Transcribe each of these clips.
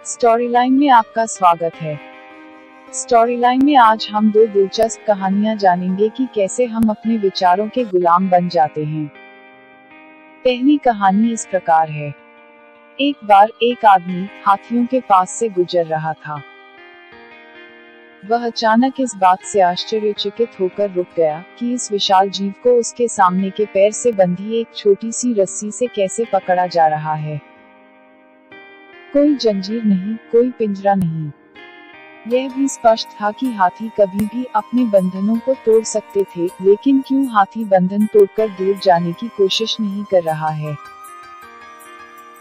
Story line में आपका स्वागत है। स्टोरी लाइन में आज हम दो दिलचस्प कहानियां जानेंगे कि कैसे हम अपने विचारों के गुलाम बन जाते हैं। पहली कहानी इस प्रकार है। एक बार एक आदमी हाथियों के पास से गुजर रहा था। वह अचानक इस बात से आश्चर्यचकित होकर रुक गया कि इस विशाल जीव को उसके सामने के पैर से बंधी एक छोटी सी रस्सी से कैसे पकड़ा जा रहा है। कोई जंजीर नहीं, कोई पिंजरा नहीं। यह भी स्पष्ट था कि हाथी कभी भी अपने बंधनों को तोड़ सकते थे, लेकिन क्यों हाथी बंधन तोड़कर दूर जाने की कोशिश नहीं कर रहा है।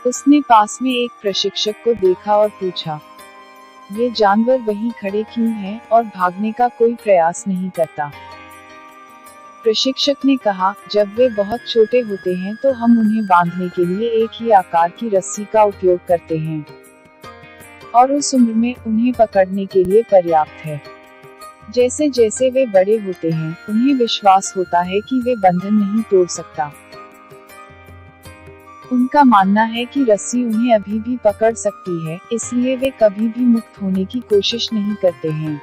उसने पास में एक प्रशिक्षक को देखा और पूछा, ये जानवर वहीं खड़े क्यों हैं और भागने का कोई प्रयास नहीं करता। प्रशिक्षक ने कहा, जब वे बहुत छोटे होते हैं तो हम उन्हें बांधने के लिए एक ही आकार की रस्सी का उपयोग करते हैं और उस उम्र में उन्हें पकड़ने के लिए पर्याप्त है। जैसे जैसे वे बड़े होते हैं, उन्हें विश्वास होता है कि वे बंधन नहीं तोड़ सकता। उनका मानना है कि रस्सी उन्हें अभी भी पकड़ सकती है, इसलिए वे कभी भी मुक्त होने की कोशिश नहीं करते हैं।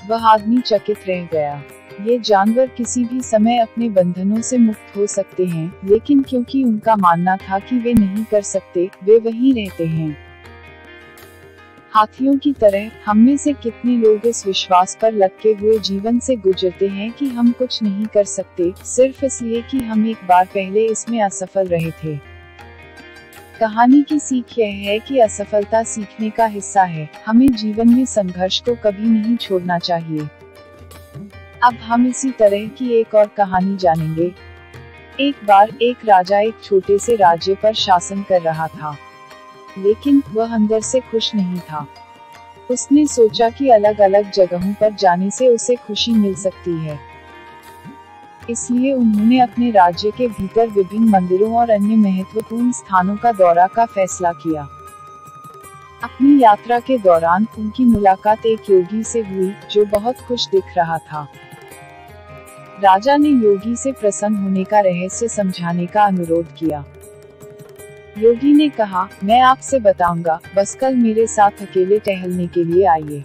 वह आदमी चकित रह गया। ये जानवर किसी भी समय अपने बंधनों से मुक्त हो सकते हैं, लेकिन क्योंकि उनका मानना था कि वे नहीं कर सकते, वे वहीं रहते हैं। हाथियों की तरह हम में से कितने लोग इस विश्वास पर लटके हुए जीवन से गुजरते हैं कि हम कुछ नहीं कर सकते, सिर्फ इसलिए कि हम एक बार पहले इसमें असफल रहे थे। कहानी की सीख यह है कि असफलता सीखने का हिस्सा है। हमें जीवन में संघर्ष को कभी नहीं छोड़ना चाहिए। अब हम इसी तरह की एक और कहानी जानेंगे। एक बार एक राजा एक छोटे से राज्य पर शासन कर रहा था, लेकिन वह अंदर से खुश नहीं था। उसने सोचा कि अलग अलग जगहों पर जाने से उसे खुशी मिल सकती है। इसलिए उन्होंने अपने राज्य के भीतर विभिन्न मंदिरों और अन्य महत्वपूर्ण स्थानों का दौरा का फैसला किया। अपनी यात्रा के दौरान उनकी मुलाकात एक योगी से हुई, जो बहुत खुश दिख रहा था। राजा ने योगी से प्रसन्न होने का रहस्य समझाने का अनुरोध किया। योगी ने कहा, मैं आपसे बताऊंगा, बस कल मेरे साथ अकेले टहलने के लिए आइए।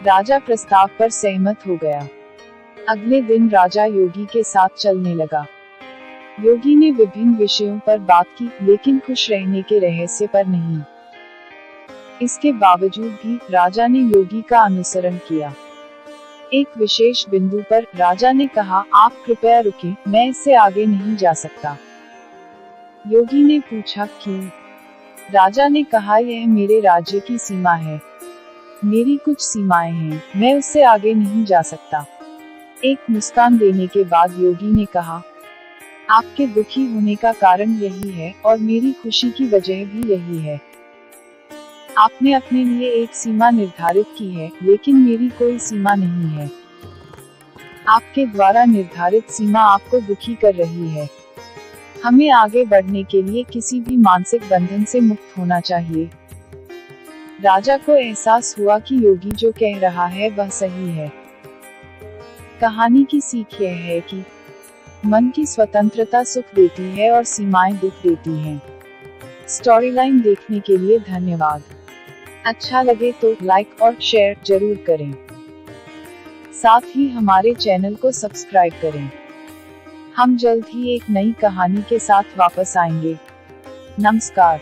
राजा प्रस्ताव पर सहमत हो गया। अगले दिन राजा योगी के साथ चलने लगा। योगी ने विभिन्न विषयों पर बात की, लेकिन खुश रहने के रहस्य पर नहीं। इसके बावजूद भी राजा ने योगी का अनुसरण किया। एक विशेष बिंदु पर राजा ने कहा, आप कृपया रुकें, मैं इससे आगे नहीं जा सकता। योगी ने पूछा, क्यों? राजा ने कहा, यह मेरे राज्य की सीमा है। मेरी कुछ सीमाएं हैं, मैं उससे आगे नहीं जा सकता। एक मुस्कान देने के बाद योगी ने कहा, आपके दुखी होने का कारण यही है और मेरी खुशी की वजह भी यही है। आपने अपने लिए एक सीमा निर्धारित की है, लेकिन मेरी कोई सीमा नहीं है। आपके द्वारा निर्धारित सीमा आपको दुखी कर रही है। हमें आगे बढ़ने के लिए किसी भी मानसिक बंधन से मुक्त होना चाहिए। राजा को एहसास हुआ कि योगी जो कह रहा है वह सही है। कहानी की सीख यह है कि मन की स्वतंत्रता सुख देती है और सीमाएं दुख देती हैं। स्टोरी लाइन देखने के लिए धन्यवाद। अच्छा लगे तो लाइक और शेयर जरूर करें। साथ ही हमारे चैनल को सब्सक्राइब करें। हम जल्द ही एक नई कहानी के साथ वापस आएंगे। नमस्कार।